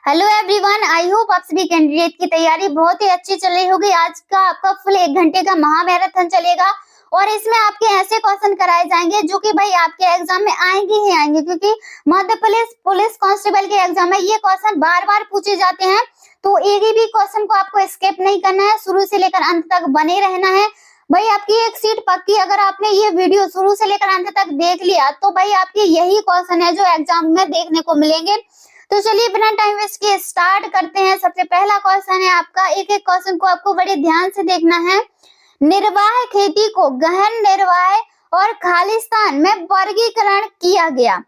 Hello everyone, I hope आप सभी candidate की तैयारी बहुत ही अच्छी चल रही होगी। आज का आपका फुल 1 घंटे का महामैराथन चलेगा और इसमें आपके ऐसे क्वेश्चन कराए जाएंगे जो कि भाई आपके एग्जाम में आएंगे ही आएंगे, क्योंकि मध्य पुलिस कांस्टेबल के एग्जाम में ये क्वेश्चन बार बार पूछे जाते हैं। तो एक भी क्वेश्चन को आपको स्किप नहीं करना है, शुरू से लेकर अंत तक बने रहना है। भाई आपकी एक सीट पक्की। अगर आपने ये वीडियो शुरू से लेकर अंत तक देख लिया तो भाई आपके यही क्वेश्चन है जो एग्जाम में देखने को मिलेंगे। तो चलिए बिना टाइम वेस्ट किए स्टार्ट करते हैं। सबसे पहला क्वेश्चन है आपका, एक एक क्वेश्चन को आपको बड़े ध्यान से देखना है। निर्वाह खेती को गहन निर्वाह और खालिस्तान में वर्गीकरण किया गया।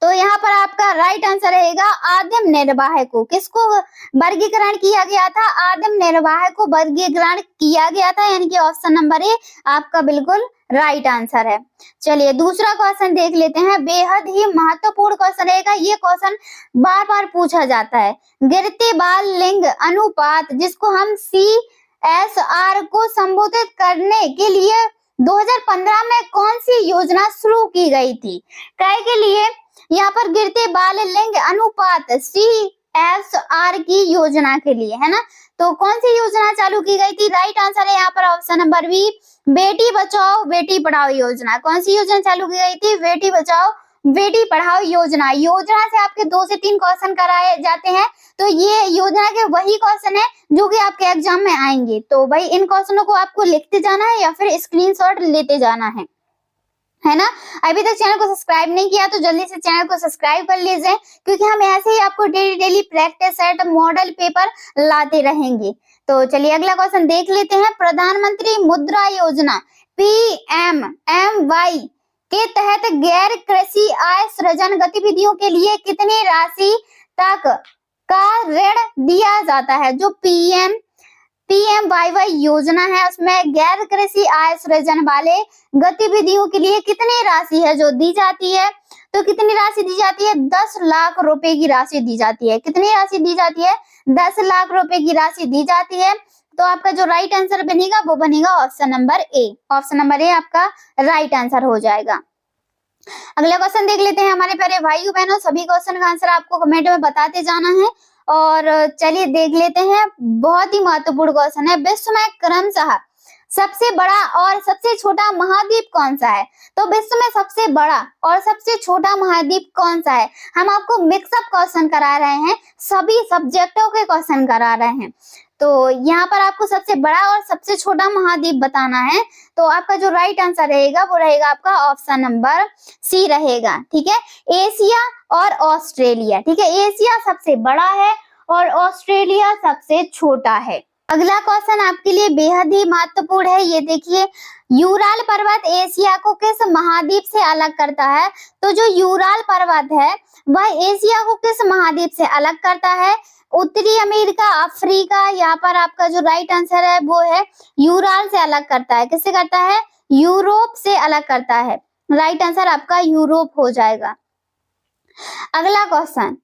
तो यहाँ पर आपका राइट आंसर रहेगा आदिम निर्वाह को। किसको वर्गीकरण किया गया था? आदिम निर्वाह को वर्गीकरण किया गया था, यानी कि ऑप्शन नंबर ए आपका बिल्कुल राइट आंसर है। चलिए दूसरा क्वेश्चन देख लेते हैं, बेहद ही महत्वपूर्ण क्वेश्चन रहेगा। ये क्वेश्चन बार बार पूछा जाता है। गिरते बाल लिंग अनुपात, जिसको हम CSR को संबोधित करने के लिए 2015 में कौन सी योजना शुरू की गई थी? काय के लिए? यहाँ पर गिरते बाल लिंग अनुपात CSR की योजना के लिए, है ना। तो कौन सी योजना चालू की गई थी? राइट आंसर है यहाँ पर option number B, Beti Bachao Beti Padhao योजना। कौन सी योजना चालू की गई थी? बेटी बचाओ बेटी पढ़ाओ योजना। योजना से आपके 2 से 3 क्वेश्चन कराए जाते हैं, तो ये योजना के वही क्वेश्चन है जो कि आपके एग्जाम में आएंगे। तो भाई इन क्वेश्चनों को आपको लिखते जाना है या फिर स्क्रीनशॉट लेते जाना है ना। अभी तक चैनल को सब्सक्राइब नहीं किया तो जल्दी से चैनल को सब्सक्राइब कर लीजिए, क्योंकि हम ऐसे ही आपको daily practice set model paper लाते रहेंगे। तो चलिए अगला क्वेश्चन देख लेते हैं। प्रधानमंत्री मुद्रा योजना PMMY के तहत गैर कृषि आय सृजन गतिविधियों के लिए कितनी राशि तक का ऋण दिया जाता है? जो PMYY योजना है उसमें गैर कृषि आय सृजन वाले गतिविधियों के लिए कितनी राशि है जो दी जाती है? तो कितनी राशि दी जाती है? 10 लाख रुपए की राशि दी जाती है। कितनी राशि दी जाती है? 10 लाख रुपए की राशि दी जाती है। तो आपका जो राइट आंसर बनेगा वो बनेगा option number A. Option number A आपका राइट आंसर हो जाएगा। अगला क्वेश्चन देख लेते हैं हमारे प्यारे भाइयों बहनों। सभी क्वेश्चन का आंसर आपको कमेंट में बताते जाना है। और चलिए देख लेते हैं, बहुत ही महत्वपूर्ण क्वेश्चन है। विश्व में क्रमशः सबसे बड़ा और सबसे छोटा महाद्वीप कौन सा है? तो विश्व में सबसे बड़ा और सबसे छोटा महाद्वीप कौन सा है? हम आपको मिक्सअप क्वेश्चन करा रहे हैं, सभी सब्जेक्टों के क्वेश्चन करा रहे हैं। तो यहाँ पर आपको सबसे बड़ा और सबसे छोटा महाद्वीप बताना है। तो आपका जो राइट आंसर रहेगा वो रहेगा आपका ऑप्शन नंबर सी रहेगा। ठीक है, एशिया और ऑस्ट्रेलिया। ठीक है, एशिया सबसे बड़ा है और ऑस्ट्रेलिया सबसे छोटा है। अगला क्वेश्चन आपके लिए बेहद ही महत्वपूर्ण है। ये देखिए, यूराल पर्वत एशिया को किस महाद्वीप से अलग करता है? तो जो यूराल पर्वत है वह एशिया को किस महाद्वीप से अलग करता है? उत्तरी अमेरिका, अफ्रीका। यहाँ पर आपका जो राइट आंसर है वो है यूराल से अलग करता है। किससे करता है? यूरोप से अलग करता है। राइट आंसर आपका यूरोप हो जाएगा। अगला क्वेश्चन,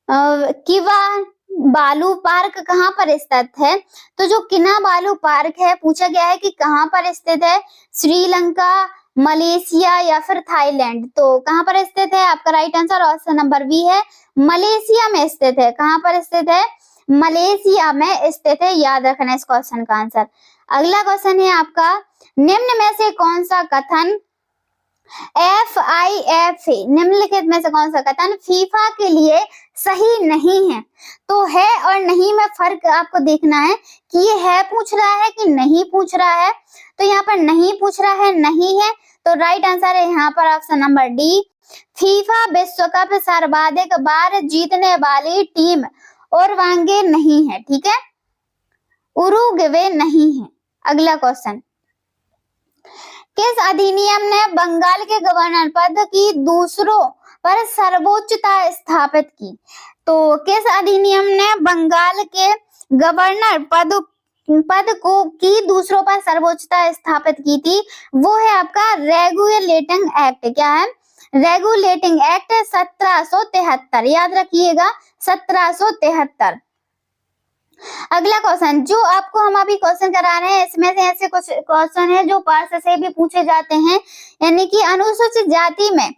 किवा बालू पार्क कहाँ पर स्थित है? तो जो किना बालू पार्क है पूछा गया है कि कहाँ पर स्थित है? श्रीलंका, मलेशिया या फिर थाईलैंड। तो कहाँ पर स्थित है? आपका right answer option number B है, मलेशिया में स्थित है। कहाँ पर स्थित है? मलेशिया में स्थित है। याद रखना इस क्वेश्चन का आंसर। अगला क्वेश्चन है आपका, निम्न में से कौन सा कथन FIFA निम्नलिखित में से कौन सा कथन फीफा के लिए सही नहीं है? तो है और नहीं में फर्क आपको देखना है कि ये है पूछ रहा है कि नहीं पूछ रहा है। तो यहाँ पर नहीं पूछ रहा है, नहीं है। तो राइट आंसर है यहाँ पर ऑप्शन नंबर डी, फीफा विश्व कप सर्वाधिक बार जीतने वाली टीम उरुग्वे नहीं है। ठीक है, उरुग्वे नहीं है। अगला क्वेश्चन, किस अधिनियम ने बंगाल के गवर्नर पद की दूसरों पर सर्वोच्चता स्थापित की? तो किस अधिनियम ने बंगाल के गवर्नर पद को की दूसरों पर सर्वोच्चता स्थापित की थी? वो है आपका रेगुलेटिंग एक्ट। क्या है? Regulating act 1773। याद रखिएगा 1773। अगला क्वेश्चन, जो आपको हम अभी क्वेश्चन करा रहे हैं इसमें से ऐसे कुछ क्वेश्चन है जो पास से भी पूछे जाते हैं, यानी कि अनुसूचित जाति में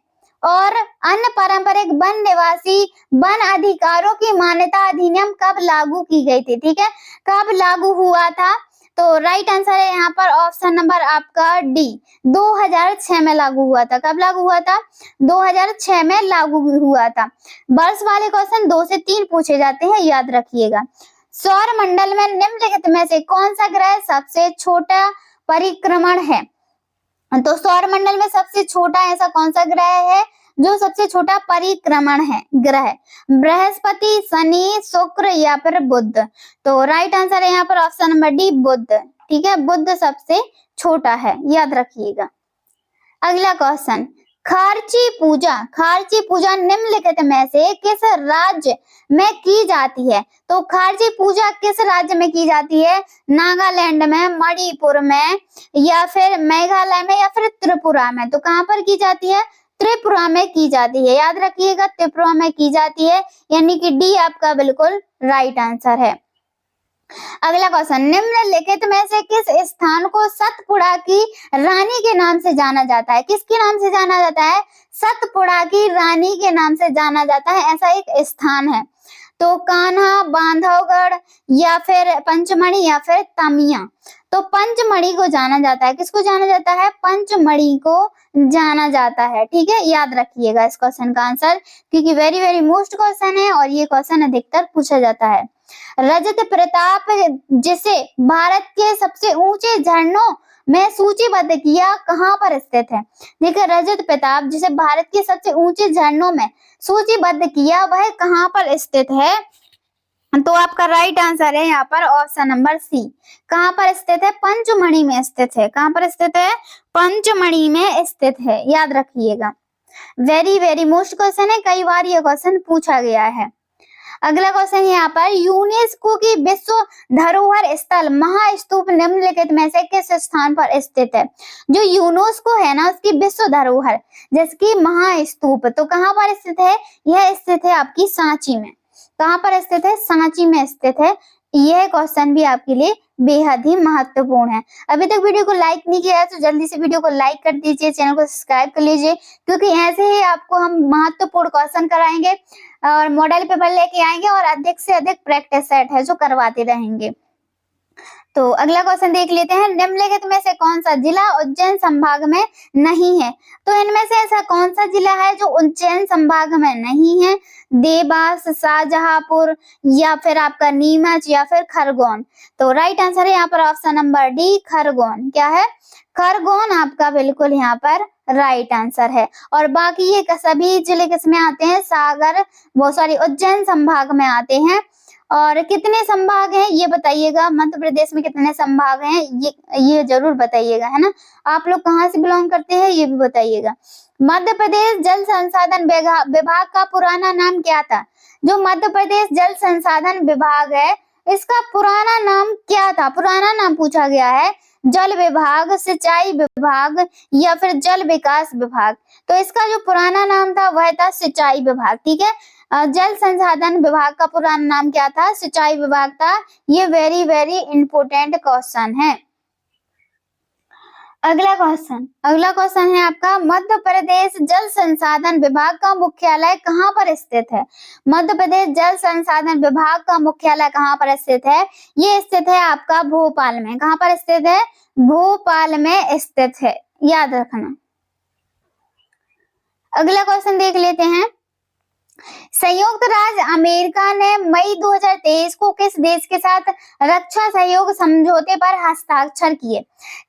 और अन्य पारंपरिक वन निवासी वन अधिकारों की मान्यता अधिनियम कब लागू की गई थी? ठीक है, कब लागू हुआ था? तो राइट आंसर है यहाँ पर ऑप्शन नंबर आपका डी, 2006 में लागू हुआ था। कब लागू हुआ था? 2006 में लागू हुआ था। वर्ष वाले क्वेश्चन 2 से 3 पूछे जाते हैं, याद रखिएगा। सौर मंडल में निम्नलिखित में से कौन सा ग्रह सबसे छोटा परिक्रमण है? तो सौर मंडल में सबसे छोटा ऐसा कौन सा ग्रह है जो सबसे छोटा परिक्रमण है ग्रह? बृहस्पति, शनि, शुक्र या फिर बुध? तो राइट आंसर है यहाँ पर ऑप्शन नंबर डी, बुध। ठीक है, बुध सबसे छोटा है, याद रखिएगा। अगला क्वेश्चन, खार्ची पूजा निम्नलिखित में से किस राज्य में की जाती है? तो खार्ची पूजा किस राज्य में की जाती है? नागालैंड में, मणिपुर में या फिर मेघालय में या फिर त्रिपुरा में? तो कहां पर की जाती है? त्रिपुरा में की जाती है, याद रखिएगा, त्रिपुरा में की जाती है, यानी कि डी आपका बिल्कुल राइट आंसर है। अगला क्वेश्चन, निम्नलिखित में से किस स्थान को सतपुड़ा की रानी के नाम से जाना जाता है? किसके नाम से जाना जाता है? सतपुड़ा की रानी के नाम से जाना जाता है, ऐसा एक स्थान है। तो कान्हा, बांधवगढ़ या फिर पंचमढ़ी या फिर तामिया? तो पंचमढ़ी को जाना जाता है। किसको जाना जाता है? पंचमढ़ी को जाना जाता है। ठीक है, याद रखिएगा इस क्वेश्चन का आंसर, क्योंकि वेरी वेरी मोस्ट क्वेश्चन है और ये क्वेश्चन अधिकतर पूछा जाता है। रजत प्रताप जिसे भारत के सबसे ऊंचे झरनों में सूचीबद्ध किया कहां पर स्थित है? देखिए, रजत प्रताप जिसे भारत के सबसे ऊंचे झरनों में सूचीबद्ध किया वह कहां पर स्थित है? तो आपका राइट आंसर है यहाँ पर ऑप्शन नंबर सी। कहां पर स्थित है? पंचमढ़ी में स्थित है। कहां पर स्थित है? पंचमढ़ी में स्थित है, याद रखिएगा। वेरी वेरी मोस्ट क्वेश्चन है, कई बार ये क्वेश्चन पूछा गया है। अगला क्वेश्चन यहाँ पर, यूनेस्को की विश्व धरोहर स्थल महास्तूप निम्नलिखित में से किस स्थान पर स्थित है? जो यूनेस्को है ना, उसकी विश्व धरोहर जिसकी महास्तूप, तो कहां पर स्थित है? यह स्थित है आपकी सांची में। कहां पर स्थित है? सांची में स्थित है। यह क्वेश्चन भी आपके लिए बेहद ही महत्वपूर्ण है। अभी तक वीडियो को लाइक नहीं किया है तो जल्दी से वीडियो को लाइक कर दीजिए, चैनल को सब्सक्राइब कर लीजिए, क्योंकि ऐसे ही आपको हम महत्वपूर्ण क्वेश्चन कराएंगे और मॉडल पेपर लेके आएंगे और अधिक से अधिक प्रैक्टिस सेट है जो करवाते रहेंगे। तो अगला क्वेश्चन देख लेते हैं, निम्नलिखित में से कौन सा जिला उज्जैन संभाग में नहीं है? तो इनमें से ऐसा कौन सा जिला है जो उज्जैन संभाग में नहीं है? देवास, शाहजहांपुर या फिर आपका नीमच या फिर खरगोन? तो राइट आंसर है यहाँ पर ऑप्शन नंबर डी, खरगोन। क्या है? खरगोन आपका बिल्कुल यहाँ पर राइट आंसर है। और बाकी ये सभी जिले किसमें आते हैं? उज्जैन संभाग में आते हैं। और कितने संभाग हैं ये बताइएगा, मध्य प्रदेश में कितने संभाग हैं ये जरूर बताइएगा, है ना। आप लोग कहाँ से बिलोंग करते हैं ये भी बताइएगा। मध्य प्रदेश जल संसाधन विभाग का पुराना नाम क्या था? जो मध्य प्रदेश जल संसाधन विभाग है इसका पुराना नाम क्या था? पुराना नाम पूछा गया है। जल विभाग, सिंचाई विभाग या फिर जल विकास विभाग? तो इसका जो पुराना नाम था वह था सिंचाई विभाग। ठीक है, जल संसाधन विभाग का पुराना नाम क्या था? सिंचाई विभाग था। ये वेरी वेरी इंपोर्टेंट क्वेश्चन है। अगला क्वेश्चन है आपका, मध्य प्रदेश जल संसाधन विभाग का मुख्यालय कहां पर स्थित है? मध्य प्रदेश जल संसाधन विभाग का मुख्यालय कहां पर स्थित है? ये स्थित है आपका भोपाल में। कहां पर स्थित है? भोपाल में स्थित है, याद रखना। अगला क्वेश्चन देख लेते हैं, संयुक्त राज्य अमेरिका ने मई 2023 को किस देश के साथ रक्षा सहयोग समझौते पर हस्ताक्षर किए?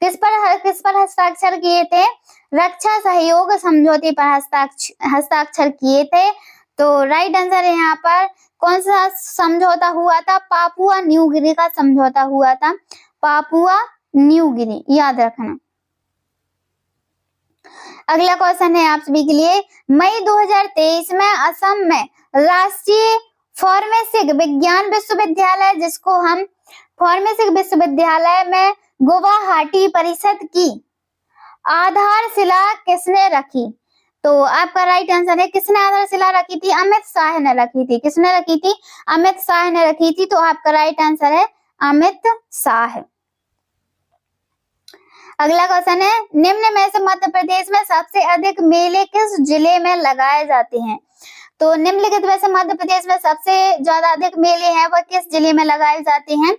किस पर हस्ताक्षर किए थे? रक्षा सहयोग समझौते पर हस्ताक्षर किए थे। तो राइट आंसर है यहाँ पर कौन सा समझौता हुआ था? पापुआ न्यू गिनी का समझौता हुआ था। पापुआ न्यू गिनी, याद रखना। अगला क्वेश्चन है आप सभी के लिए, मई 2023 में असम में राष्ट्रीय फार्मेसिक विज्ञान विश्वविद्यालय, जिसको हम फार्मेसिक विश्वविद्यालय में गुवाहाटी परिषद की आधारशिला किसने रखी? तो आपका राइट आंसर है, किसने आधारशिला रखी थी? अमित शाह ने रखी थी। किसने रखी थी? अमित शाह ने रखी थी। तो आपका राइट आंसर है अमित शाह। अगला क्वेश्चन है, निम्न में से मध्य प्रदेश में सबसे अधिक मेले किस जिले में लगाए जाते हैं? तो निम्नलिखित में से मध्य प्रदेश में सबसे ज्यादा अधिक मेले हैं वह किस जिले में लगाए जाते हैं?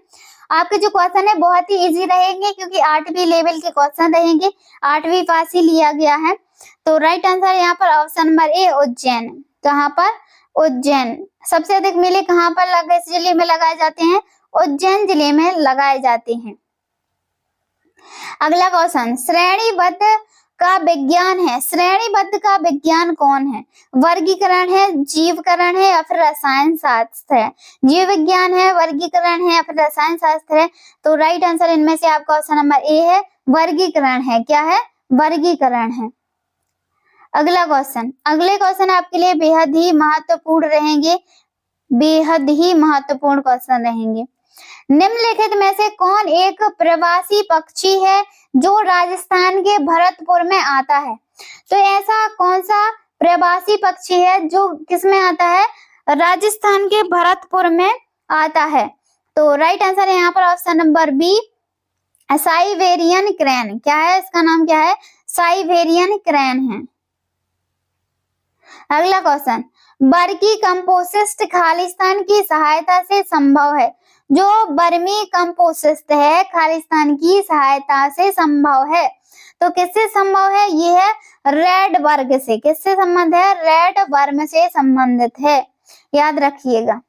आपके जो क्वेश्चन है बहुत ही इजी रहेंगे क्योंकि 8वीं लेवल के क्वेश्चन रहेंगे, 8वीं पास ही लिया गया है। तो राइट आंसर यहाँ पर ऑप्शन नंबर ए उज्जैन। कहाँ पर? उज्जैन। सबसे अधिक मेले कहाँ पर इस जिले में लगाए जाते हैं? उज्जैन जिले में लगाए जाते हैं। अगला क्वेश्चन, श्रेणीबद्ध का विज्ञान है, श्रेणीबद्ध का विज्ञान कौन है? वर्गीकरण है, जीवकरण है या फिर रसायन शास्त्र है? जीव विज्ञान है, वर्गीकरण है या फिर रसायन शास्त्र है? तो राइट आंसर इनमें से आपका ऑप्शन नंबर ए है, वर्गीकरण है। क्या है? वर्गीकरण है। अगला क्वेश्चन, अगले क्वेश्चन आपके लिए बेहद ही महत्वपूर्ण रहेंगे, बेहद ही महत्वपूर्ण क्वेश्चन रहेंगे। निम्नलिखित में से कौन एक प्रवासी पक्षी है जो राजस्थान के भरतपुर में आता है? तो ऐसा कौन सा प्रवासी पक्षी है जो किसमें आता है? राजस्थान के भरतपुर में आता है। तो राइट आंसर है यहाँ पर option number B, Siberian crane. क्या है इसका नाम? क्या है? साइबेरियन क्रेन है। अगला क्वेश्चन, वर्मी कंपोस्ट खालिस्तान की सहायता से संभव है? जो वर्मी कंपोस्ट है खालिस्तान की सहायता से संभव है। तो किससे संभव है? ये है रेड वर्ग से। किससे संबंध है? रेड वर्म से संबंधित है, याद रखिएगा।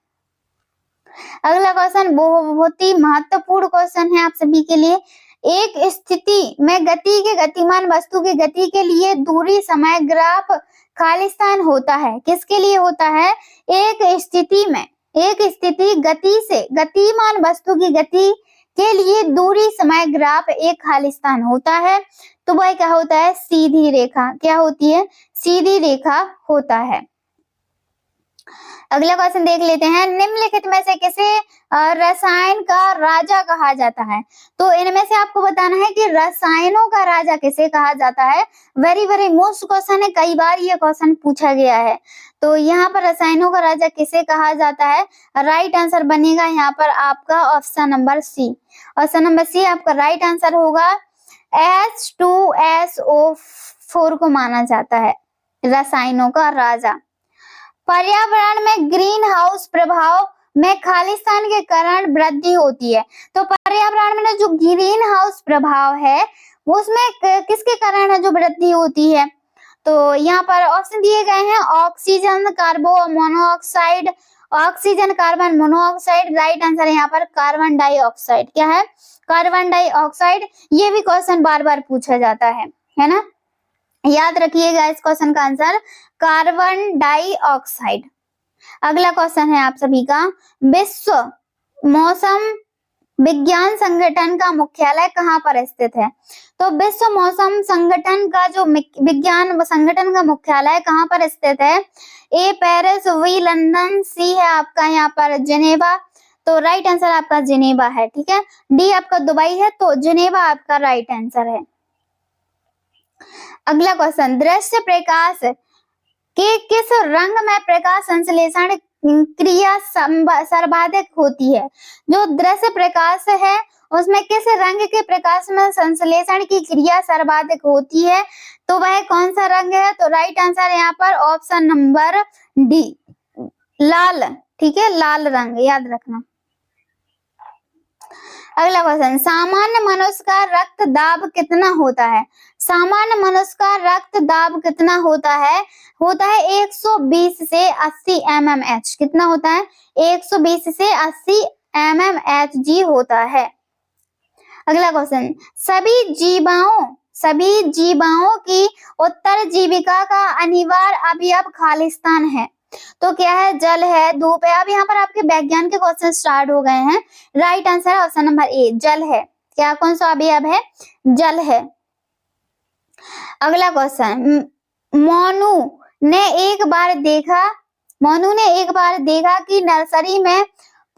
अगला क्वेश्चन बहुत ही महत्वपूर्ण क्वेश्चन है आप सभी के लिए। एक स्थिति में गति के गतिमान वस्तु की गति के लिए दूरी समय ग्राफ खालिस्तान होता है। किसके लिए होता है? एक स्थिति में, एक स्थिति गति से गतिमान वस्तु की गति के लिए दूरी समय ग्राफ एक खालिस्तान होता है। तो वह क्या होता है? सीधी रेखा। क्या होती है? सीधी रेखा होता है। अगला क्वेश्चन देख लेते हैं, निम्नलिखित में से किसे रसायन का राजा कहा जाता है? तो इनमें से आपको बताना है कि रसायनों का राजा किसे कहा जाता है। वेरी वेरी मोस्ट क्वेश्चन है, कई बार ये क्वेश्चन पूछा गया है। तो यहाँ पर रसायनों का राजा किसे कहा जाता है? राइट आंसर बनेगा यहाँ पर आपका option number C. Option number C आपका राइट आंसर होगा। H2SO4 को माना जाता है रसायनों का राजा। पर्यावरण में ग्रीन हाउस प्रभाव में खालिस्तान के कारण वृद्धि होती है। तो पर्यावरण में जो ग्रीन हाउस प्रभाव है उसमें किसके कारण है जो वृद्धि होती है? तो यहाँ पर ऑप्शन दिए गए हैं, oxygen, carbon monoxide, oxygen, carbon monoxide. Right answer है यहाँ पर कार्बन डाइऑक्साइड। क्या है? Carbon dioxide. ये भी क्वेश्चन बार बार पूछा जाता है ना, याद रखिएगा इस क्वेश्चन का आंसर कार्बन डाइऑक्साइड। अगला क्वेश्चन है आप सभी का, विश्व मौसम विज्ञान संगठन का मुख्यालय कहाँ पर स्थित है? तो विश्व मौसम संगठन का जो विज्ञान संगठन का मुख्यालय कहाँ पर स्थित है? ए पेरिस, बी लंदन, सी है आपका यहाँ पर जिनेवा। तो राइट आंसर आपका जिनेवा है। ठीक है, डी आपका दुबई है, तो जिनेवा आपका राइट आंसर है। अगला क्वेश्चन, दृश्य प्रकाश के किस रंग में प्रकाश संश्लेषण क्रिया सर्वाधिक होती है? जो दृश्य प्रकाश है उसमें किस रंग के प्रकाश में संश्लेषण की क्रिया सर्वाधिक होती है? तो वह कौन सा रंग है? तो राइट आंसर यहाँ पर ऑप्शन नंबर डी, लाल। ठीक है, लाल रंग, याद रखना। अगला क्वेश्चन, सामान्य मनुष्य का रक्त दाब कितना होता है? सामान्य मनुष्य का रक्त दाब कितना होता है? होता है 120 से 80 mmHg। कितना होता है? 120 से 80 mmHg होता है। अगला क्वेश्चन, सभी जीवाओं की उत्तर जीविका का अनिवार्य अवयव खालिस्तान है। तो क्या है? जल है, धूप है। अब यहाँ पर आपके वैज्ञानिक के क्वेश्चन स्टार्ट हो गए हैं। Right answer option number A, जल है। क्या कौन सा अवयव है? जल है। अगला क्वेश्चन, मोनू ने एक बार देखा कि नर्सरी में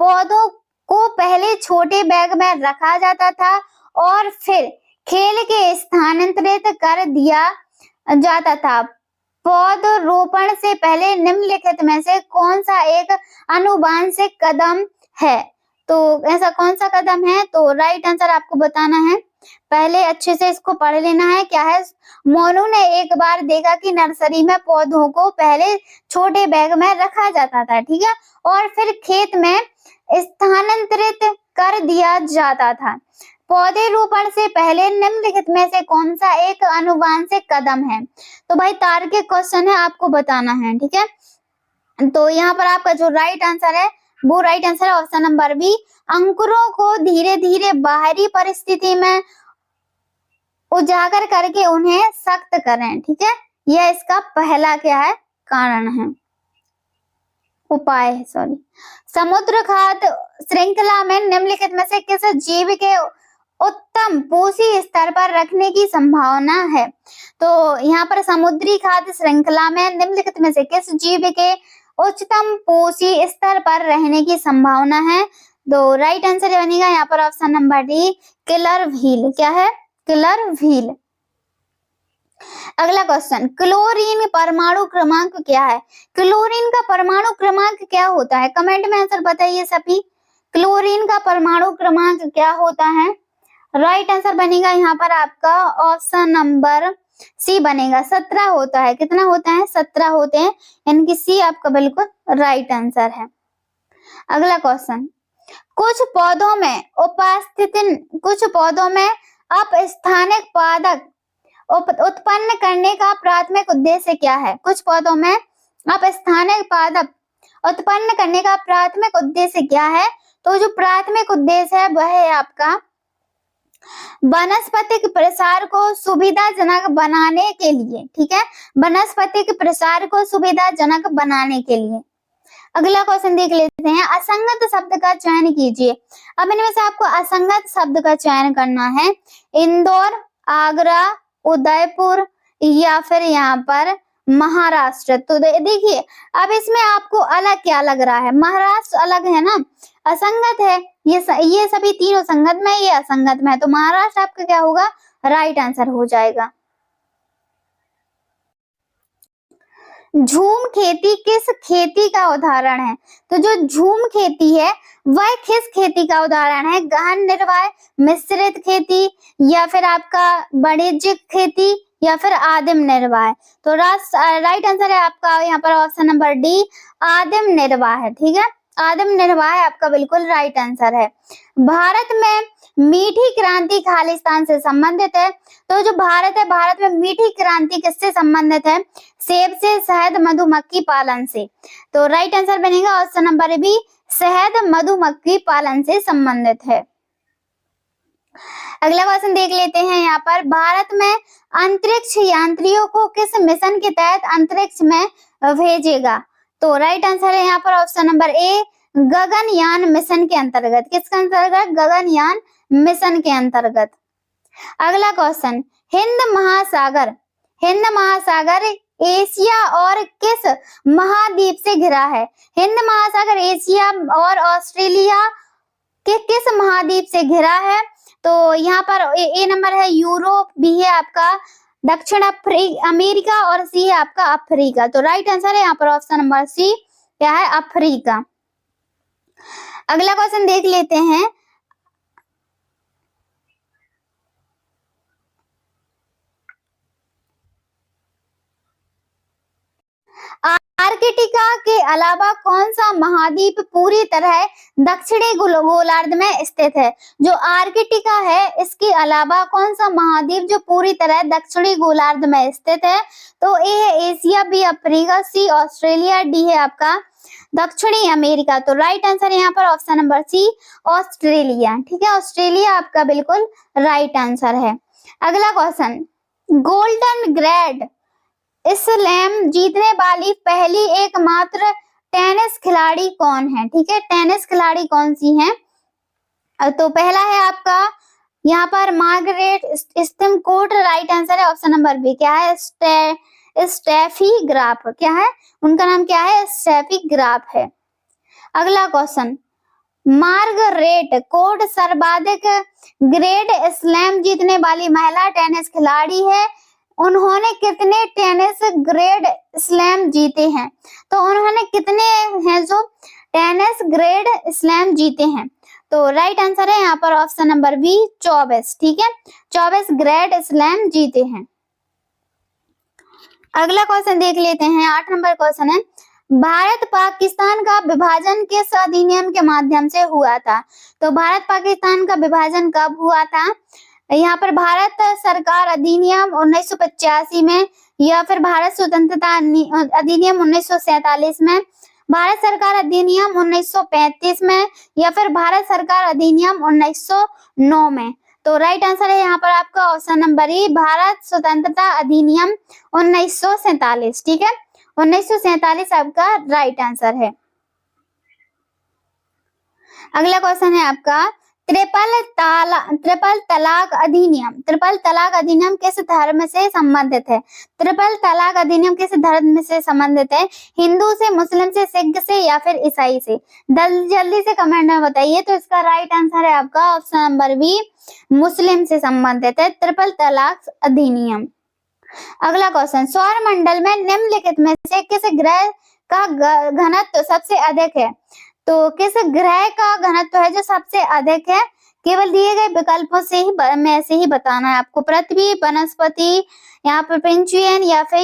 पौधों को पहले छोटे बैग में रखा जाता था और फिर खेल के स्थानांतरित कर दिया जाता था। पौधरोपण से पहले निम्नलिखित में से कौन सा एक आनुवांशिक कदम है? तो ऐसा कौन सा कदम है? तो राइट आंसर आपको बताना है पहले अच्छे से इसको पढ़ लेना है। क्या है? मोनू ने एक बार देखा कि नर्सरी में पौधों को पहले छोटे बैग में रखा जाता था, ठीक है, और फिर खेत में स्थानांतरित कर दिया जाता था। पौधे रोपण से पहले निम्नलिखित में से कौन सा एक आनुवंशिक कदम है? तो भाई तार्किक क्वेश्चन है, आपको बताना है, ठीक है। तो यहाँ पर आपका जो राइट आंसर है वो राइट आंसर है ऑप्शन नंबर बी, अंकुरों को धीरे धीरे बाहरी परिस्थिति में उजागर करके उन्हें सख्त करें, ठीक है। यह इसका पहला क्या है? कारण है, उपाय है, सॉरी। समुद्र खाद्य श्रृंखला में निम्नलिखित में से किस जीव के उत्तम पोषी स्तर पर रखने की संभावना है? तो यहाँ पर समुद्री खाद्य श्रृंखला में निम्नलिखित में से किस जीव के उच्चतम पोषी स्तर पर रहने की संभावना है? तो राइट आंसर बनेगा यहाँ पर option number D, killer wheel. क्या है? Killer wheel. अगला क्वेश्चन, क्लोरीन परमाणु क्रमांक क्या है? क्लोरीन का परमाणु क्रमांक क्या होता है? कमेंट में आंसर बताइए सभी। क्लोरीन का परमाणु क्रमांक क्या होता है? राइट आंसर बनेगा यहाँ पर आपका ऑप्शन नंबर सी बनेगा, 17 होता है। कितना होता है? 17 होते हैं, यानी कि सी आपका बिल्कुल राइट आंसर है। अगला क्वेश्चन, कुछ पौधों में अपस्थानिक पादप उत्पन्न करने का प्राथमिक उद्देश्य क्या है? कुछ पौधों में अपस्थानिक पादप उत्पन्न करने का प्राथमिक उद्देश्य क्या है? तो जो प्राथमिक उद्देश्य है वह है आपका वनस्पतिक प्रसार को सुविधाजनक बनाने के लिए, ठीक है, वनस्पतिक प्रसार को सुविधाजनक बनाने के लिए। अगला क्वेश्चन देख लेते हैं, असंगत शब्द का चयन कीजिए। अब इनमें से आपको असंगत शब्द का चयन करना है। इंदौर, आगरा, उदयपुर या फिर यहाँ पर महाराष्ट्र। तो देखिए अब इसमें आपको अलग क्या लग रहा है? महाराष्ट्र अलग है ना, असंगत है, ये सभी तीनों संगत में, ये असंगत में है, तो महाराष्ट्र आपका क्या होगा? राइट आंसर हो जाएगा। झूम खेती किस खेती का उदाहरण है? तो जो झूम खेती है वह किस खेती का उदाहरण है? गहन निर्वाह, मिश्रित खेती या फिर आपका वाणिज्यिक खेती या फिर आदिम निर्वाह? तो राइट आंसर है आपका यहाँ पर ऑप्शन नंबर डी, आदिम निर्वाह है, ठीक है, आदिम निर्वाह आपका बिल्कुल राइट आंसर है। भारत में मीठी क्रांति खालिस्तान से संबंधित है। तो जो भारत है, भारत में मीठी क्रांति किससे संबंधित है? सेब से, शहद, मधुमक्खी पालन से। तो राइट आंसर बनेगा ऑप्शन नंबर बी, शहद मधुमक्खी पालन से संबंधित है। अगला क्वेश्चन देख लेते हैं यहाँ पर, भारत में अंतरिक्ष यात्रियों को किस मिशन के तहत अंतरिक्ष में भेजेगा? तो राइट आंसर है यहाँ पर option number A, Gaganyaan mission के अंतर्गत। किसके अंतर्गत? गगनयान मिशन के अंतर्गत। अगला क्वेश्चन, हिंद महासागर एशिया और किस महाद्वीप से घिरा है? हिंद महासागर एशिया और ऑस्ट्रेलिया के किस महाद्वीप से घिरा है? तो यहाँ पर ए नंबर है यूरोप, बी है आपका दक्षिण अमेरिका और सी है आपका अफ्रीका। तो राइट आंसर है यहाँ पर ऑप्शन नंबर सी, क्या है? अफ्रीका। अगला क्वेश्चन देख लेते हैं, आर्कटिका के अलावा कौन सा महाद्वीप पूरी तरह दक्षिणी गोलार्ध में स्थित है? जो आर्कटिका है इसके अलावा कौन सा महाद्वीप जो पूरी तरह दक्षिणी गोलार्ध में स्थित है? तो ए है एशिया, बी अफ्रीका, सी ऑस्ट्रेलिया, डी है आपका दक्षिणी अमेरिका। तो राइट आंसर है यहाँ पर ऑप्शन नंबर सी, ऑस्ट्रेलिया, ठीक है, ऑस्ट्रेलिया आपका बिल्कुल राइट आंसर है। अगला क्वेश्चन, गोल्डन ग्रैंड स्लैम जीतने वाली पहली एकमात्र टेनिस खिलाड़ी कौन है? ठीक है, टेनिस खिलाड़ी कौन सी है? तो पहला है आपका यहाँ पर मार्गरेट स्टिमकोट, राइट आंसर है ऑप्शन नंबर बी, क्या है? Steffi Graf. क्या है उनका नाम? क्या है? स्टेफी ग्राफ है। अगला क्वेश्चन, मार्गरेट कोर्ट सर्वाधिक ग्रेड स्लैम जीतने वाली महिला टेनिस खिलाड़ी है। उन्होंने कितने टेनिस ग्रेड स्लैम जीते हैं? तो उन्होंने कितने हैं जो टेनिस ग्रैंड स्लैम जीते हैं? तो राइट आंसर है यहाँ पर ऑप्शन नंबर बी 24, ठीक है, 24 ग्रैंड स्लैम जीते हैं। अगला क्वेश्चन देख लेते हैं, 8 नंबर क्वेश्चन है, भारत पाकिस्तान का विभाजन किस अधिनियम के माध्यम से हुआ था? तो भारत पाकिस्तान का विभाजन कब हुआ था? यहाँ पर भारत सरकार अधिनियम 1985 में, या फिर भारत स्वतंत्रता अधिनियम 1947 में, भारत सरकार अधिनियम 1935 में, या फिर भारत सरकार अधिनियम 1909 में। तो राइट आंसर है यहाँ पर आपका ऑप्शन नंबर ए, भारत स्वतंत्रता अधिनियम 1947, ठीक है, 1947 आपका राइट आंसर है। अगला क्वेश्चन है आपका, ट्रिपल तलाक अधिनियम किस धर्म से संबंधित है? ट्रिपल तलाक अधिनियम किस धर्म से संबंधित है? हिंदू से, मुस्लिम से, सिख से, या फिर ईसाई से? जल्दी से कमेंट में बताइए। तो इसका राइट आंसर है आपका ऑप्शन नंबर बी, मुस्लिम से संबंधित है ट्रिपल तलाक अधिनियम। अगला क्वेश्चन, सौर मंडल में निम्नलिखित में से किस ग्रह का घनत्व सबसे अधिक है? तो किस ग्रह का घनत्व है जो सबसे अधिक है? केवल दिए गए विकल्पों से ही बताना है आपको, पृथ्वी, वनस्पति, यहाँ पर पिंचुयन, या फिर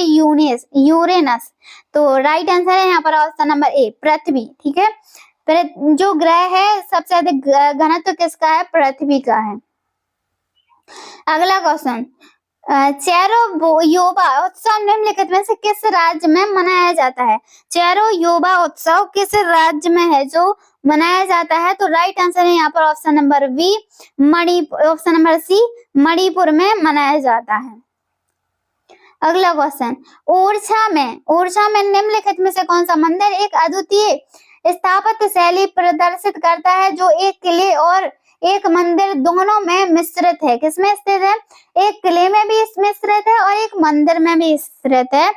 यूरेनस। तो राइट आंसर है यहाँ पर ऑप्शन नंबर ए, पृथ्वी, ठीक है। जो ग्रह है सबसे अधिक घनत्व किसका है? पृथ्वी का है। अगला क्वेश्चन, चेरो-योबा उत्सव निम्नलिखित में से किस राज्य में मनाया जाता है? चेरो-योबा उत्सव किस राज्य में है जो मनाया जाता है? तो राइट आंसर है यहाँ पर option number B, option number C, Manipur में मनाया जाता है। अगला क्वेश्चन, ओरछा में निम्नलिखित में से कौन सा मंदिर एक अद्वितीय स्थापत्य शैली प्रदर्शित करता है जो एक किले और एक मंदिर दोनों में मिश्रित है? किसमें स्थित है? एक किले में भी मिश्रित है और एक मंदिर में भी स्थित है।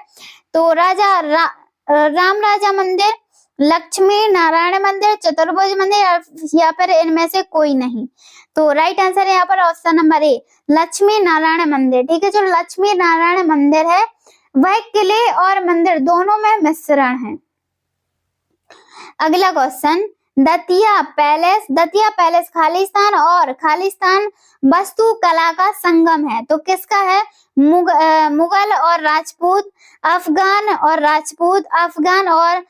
तो राम राजा मंदिर, लक्ष्मी नारायण मंदिर, चतुर्भुज मंदिर, या फिर इनमें से कोई नहीं। तो राइट आंसर है यहाँ पर option number A, Lakshmi Narayan मंदिर, ठीक है। जो लक्ष्मी नारायण मंदिर है वह किले और मंदिर दोनों में मिश्रण है। अगला क्वेश्चन, दतिया पैलेस खालिस्तान वास्तु कला का संगम है। तो किसका है? मुगल और राजपूत, अफगान और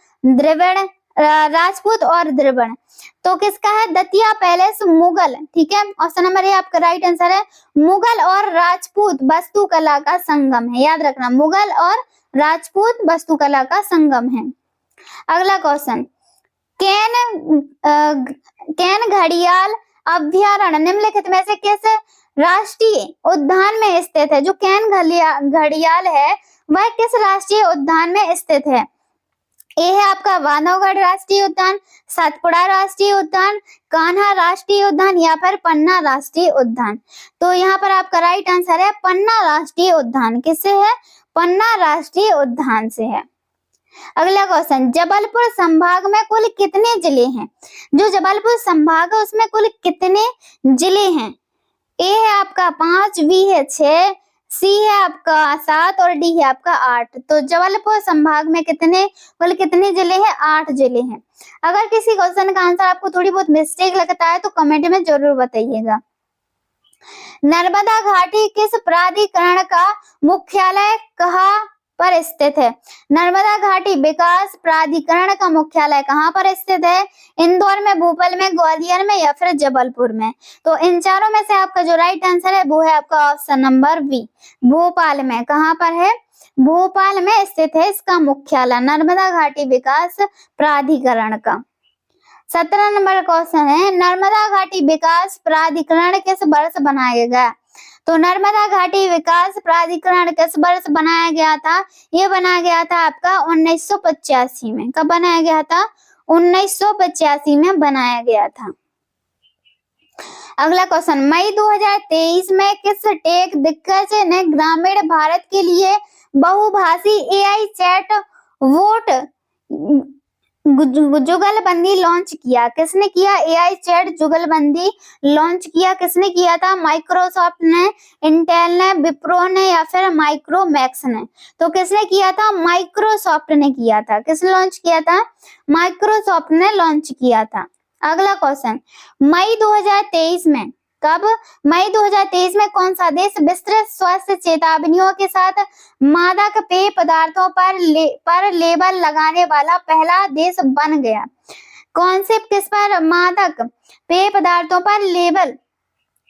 द्रविड़। तो किसका है? दतिया पैलेस मुगल, ठीक है। ऑप्शन नंबर ए आपका राइट आंसर है, मुगल और राजपूत वास्तुकला का संगम है। याद रखना, मुगल और राजपूत वास्तुकला का संगम है। अगला क्वेश्चन, कैन घड़ियाल अभ्यारण्य निम्नलिखित में से किस राष्ट्रीय उद्यान में स्थित है? जो कैन घड़ियाल है वह किस राष्ट्रीय उद्यान में स्थित है? ए है आपका बांधवगढ़ राष्ट्रीय उद्यान, सतपुड़ा राष्ट्रीय उद्यान, कान्हा राष्ट्रीय उद्यान, या फिर पन्ना राष्ट्रीय उद्यान। तो यहाँ पर आपका राइट आंसर है पन्ना राष्ट्रीय उद्यान। किससे है? पन्ना राष्ट्रीय उद्यान से है। अगला क्वेश्चन, जबलपुर संभाग में कुल कितने जिले हैं? जो जबलपुर संभाग है उसमें कुल कितने जिले हैं? ए है आपका 5, बी है 6, सी है आपका 7 और डी है आपका 8। तो जबलपुर संभाग में कुल कितने जिले हैं? 8 जिले हैं। अगर किसी क्वेश्चन का आंसर आपको थोड़ी बहुत मिस्टेक लगता है तो कमेंट में जरूर बताइएगा। नर्मदा घाटी किस प्राधिकरण का मुख्यालय कहाँ पर स्थित है? नर्मदा घाटी विकास प्राधिकरण का मुख्यालय कहाँ पर स्थित है? इंदौर में, भोपाल में, ग्वालियर में, या फिर जबलपुर में? तो इन चारों में से आपका जो राइट आंसर है वो है आपका ऑप्शन नंबर बी, भोपाल में। कहाँ पर है? भोपाल में स्थित है इसका मुख्यालय, नर्मदा घाटी विकास प्राधिकरण का। 17 नंबर क्वेश्चन है, नर्मदा घाटी विकास प्राधिकरण किस वर्ष बनाया गया? तो नर्मदा घाटी विकास प्राधिकरण किस वर्ष बनाया गया था? ये बनाया गया था आपका 1985 में। कब बनाया गया था? 1985 में बनाया गया था। अगला क्वेश्चन, मई 2023 में किस टेक दिग्गज ने ग्रामीण भारत के लिए बहुभाषी AI चैट बोट जुगलबंदी लॉन्च किया? किसने किया? एआई चैट जुगलबंदी लॉन्च किया? किसने किया था? माइक्रोसॉफ्ट ने, इंटेल ने, विप्रो ने या फिर माइक्रोमैक्स ने? तो किसने किया था? माइक्रोसॉफ्ट ने किया था। किसने लॉन्च किया था? माइक्रोसॉफ्ट ने लॉन्च किया था। अगला क्वेश्चन, मई 2023 में, कब? मई 2023 में कौन सा देश विस्तृत स्वास्थ्य चेतावनियों के साथ मादक पेय पदार्थों पर लेबल लगाने वाला पहला देश बन गया? कौन से किस पर? मादक पेय पदार्थों पर लेबल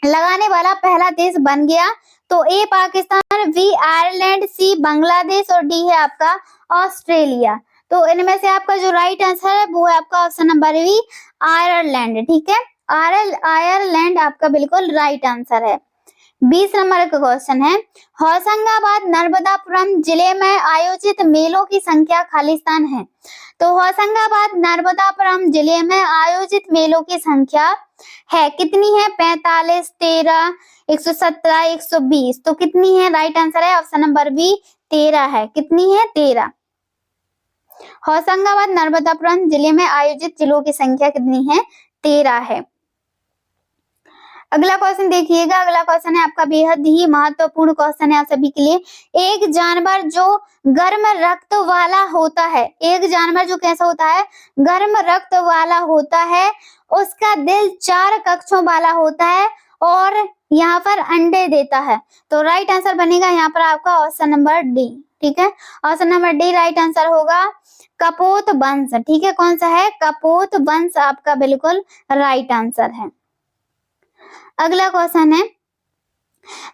लगाने वाला पहला देश बन गया? तो ए पाकिस्तान, बी आयरलैंड, सी बांग्लादेश और डी है आपका ऑस्ट्रेलिया। तो इनमें से आपका जो राइट आंसर है वो है आपका ऑप्शन नंबर बी, आयरलैंड। ठीक है, आयरलैंड आपका बिल्कुल राइट आंसर है। 20 नंबर का क्वेश्चन है, होशंगाबाद नर्मदापुरम जिले में आयोजित मेलों की संख्या खालिस्तान है। तो होशंगाबाद नर्मदापुरम जिले में आयोजित मेलों की संख्या है कितनी है? 45, 13, 117, 120। तो कितनी है? राइट आंसर है ऑप्शन नंबर बी, 13 है। कितनी है? 13। होशंगाबाद नर्मदापुरम जिले में आयोजित जिलों की संख्या कितनी है? 13 है। अगला क्वेश्चन देखिएगा। अगला क्वेश्चन है आपका बेहद ही महत्वपूर्ण क्वेश्चन है आप सभी के लिए। एक जानवर जो गर्म रक्त वाला होता है, एक जानवर जो कैसा होता है? गर्म रक्त वाला होता है, उसका दिल 4 कक्षों वाला होता है और यहाँ पर अंडे देता है। तो राइट आंसर बनेगा यहाँ पर आपका ऑप्शन नंबर डी। ठीक है, option number D right answer होगा, कपोतवंश। ठीक है, कौन सा है? कपोतवंश आपका बिल्कुल राइट आंसर है। अगला क्वेश्चन है,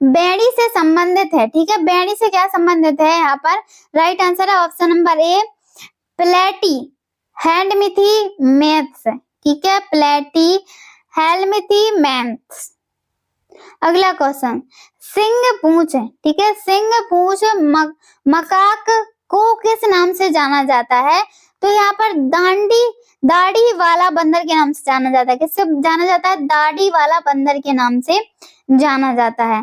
बेड़ी से संबंधित है। ठीक है, बेड़ी से क्या संबंधित है यहाँ पर? राइट आंसर है ऑप्शन नंबर ए, प्लेटी हेल्मिथीमेंथ्स। ठीक है, प्लेटी हेल्मिथीमेंथ्स। अगला क्वेश्चन, सिंह पूंछ है। ठीक है, सिंह पूंछ मकाक को किस नाम से जाना जाता है? तो यहाँ पर दाढ़ी वाला बंदर के नाम से जाना जाता है। किससे जाना जाता है? दाढ़ी वाला बंदर के नाम से जाना जाता है।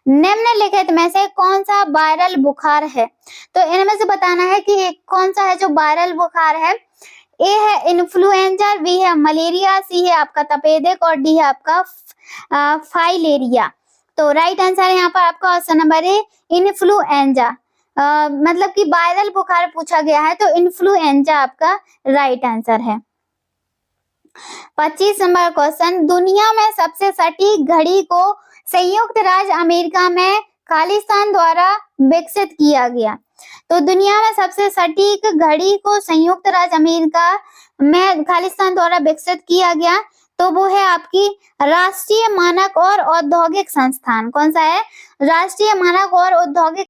निम्नलिखित में से कौन सा वायरल बुखार है? तो इनमें से बताना है कि कौन सा है जो वायरल बुखार है। ए है इन्फ्लुएंजा, बी है मलेरिया, सी है आपका तपेदिक और डी है आपका फाइलेरिया। तो राइट आंसर है यहाँ पर आपका ऑप्शन नंबर ए, इन्फ्लुएंजा। मतलब कि वायरल बुखार पूछा गया है तो इन्फ्लुएंजा आपका राइट आंसर है। 25 नंबर क्वेश्चन, दुनिया में सबसे सटीक घड़ी को संयुक्त राज्य अमेरिका में खालिस्तान द्वारा विकसित किया गया। तो दुनिया में सबसे सटीक घड़ी को संयुक्त राज्य अमेरिका में खालिस्तान द्वारा विकसित किया गया, तो वो है आपकी राष्ट्रीय मानक और औद्योगिक संस्थान। कौन सा है? राष्ट्रीय मानक और औद्योगिक